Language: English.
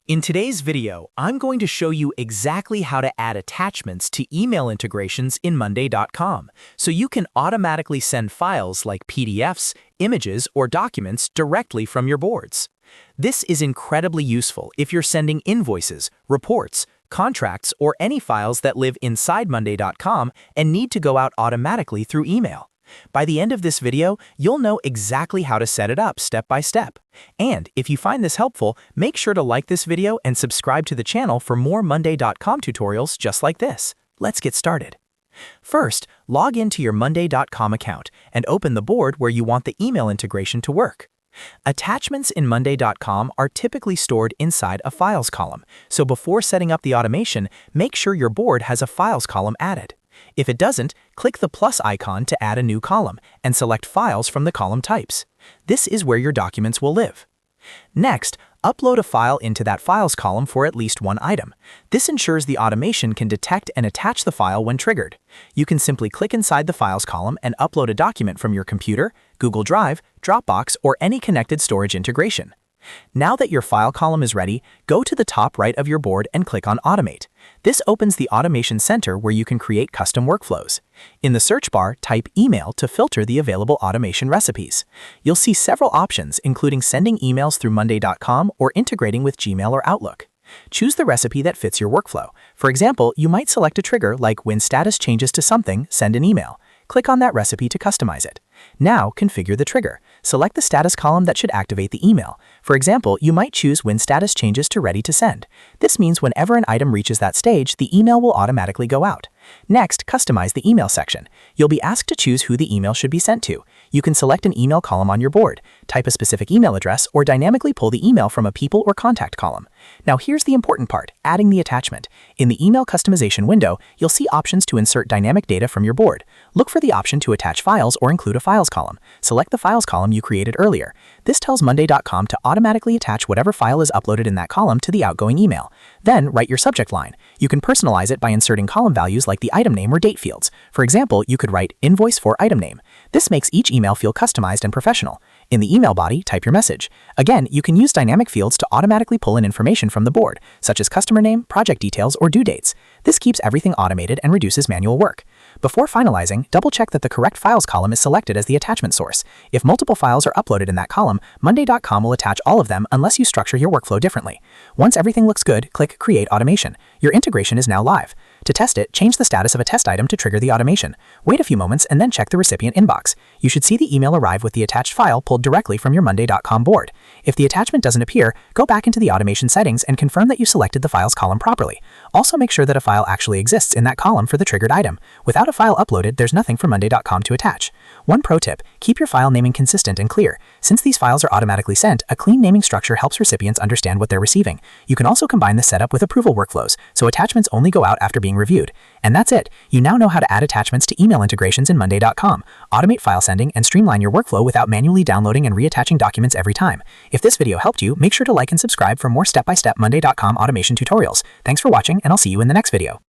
In today's video, I'm going to show you exactly how to add attachments to email integrations in Monday.com, so you can automatically send files like PDFs, images, or documents directly from your boards. This is incredibly useful if you're sending invoices, reports, contracts, or any files that live inside Monday.com and need to go out automatically through email. By the end of this video, you'll know exactly how to set it up step by step. And if you find this helpful, make sure to like this video and subscribe to the channel for more Monday.com tutorials just like this. Let's get started. First, log into your Monday.com account and open the board where you want the email integration to work. Attachments in Monday.com are typically stored inside a Files column, so before setting up the automation, make sure your board has a Files column added. If it doesn't, click the plus icon to add a new column and select Files from the column types. This is where your documents will live. Next, upload a file into that Files column for at least one item. This ensures the automation can detect and attach the file when triggered. You can simply click inside the Files column and upload a document from your computer, Google Drive, Dropbox, or any connected storage integration. Now that your file column is ready, go to the top right of your board and click on Automate. This opens the Automation Center where you can create custom workflows. In the search bar, type Email to filter the available automation recipes. You'll see several options, including sending emails through Monday.com or integrating with Gmail or Outlook. Choose the recipe that fits your workflow. For example, you might select a trigger like when status changes to something, send an email. Click on that recipe to customize it. Now, configure the trigger. Select the status column that should activate the email. For example, you might choose when status changes to ready to send. This means whenever an item reaches that stage, the email will automatically go out. Next, customize the email section. You'll be asked to choose who the email should be sent to. You can select an email column on your board, type a specific email address, or dynamically pull the email from a people or contact column. Now here's the important part, adding the attachment. In the email customization window, you'll see options to insert dynamic data from your board. Look for the option to attach files or include a files column. Select the files column you created earlier. This tells Monday.com to automatically attach whatever file is uploaded in that column to the outgoing email. Then write your subject line. You can personalize it by inserting column values like the item name or date fields. For example, you could write invoice for item name. This makes each email feel customized and professional. In the email body, type your message. Again, you can use dynamic fields to automatically pull in information from the board, such as customer name, project details, or due dates. This keeps everything automated and reduces manual work. Before finalizing, double-check that the correct files column is selected as the attachment source. If multiple files are uploaded in that column, Monday.com will attach all of them unless you structure your workflow differently. Once everything looks good, click Create Automation. Your integration is now live. To test it, change the status of a test item to trigger the automation. Wait a few moments and then check the recipient inbox. You should see the email arrive with the attached file pulled directly from your Monday.com board. If the attachment doesn't appear, go back into the automation settings and confirm that you selected the files column properly. Also make sure that a file actually exists in that column for the triggered item. Without a file uploaded, there's nothing for Monday.com to attach. One pro tip, keep your file naming consistent and clear. Since these files are automatically sent, a clean naming structure helps recipients understand what they're receiving. You can also combine this setup with approval workflows, so attachments only go out after being reviewed. And that's it. You now know how to add attachments to email integrations in Monday.com, automate file sending, and streamline your workflow without manually downloading and reattaching documents every time. If this video helped you, make sure to like and subscribe for more step-by-step Monday.com automation tutorials. Thanks for watching, and I'll see you in the next video.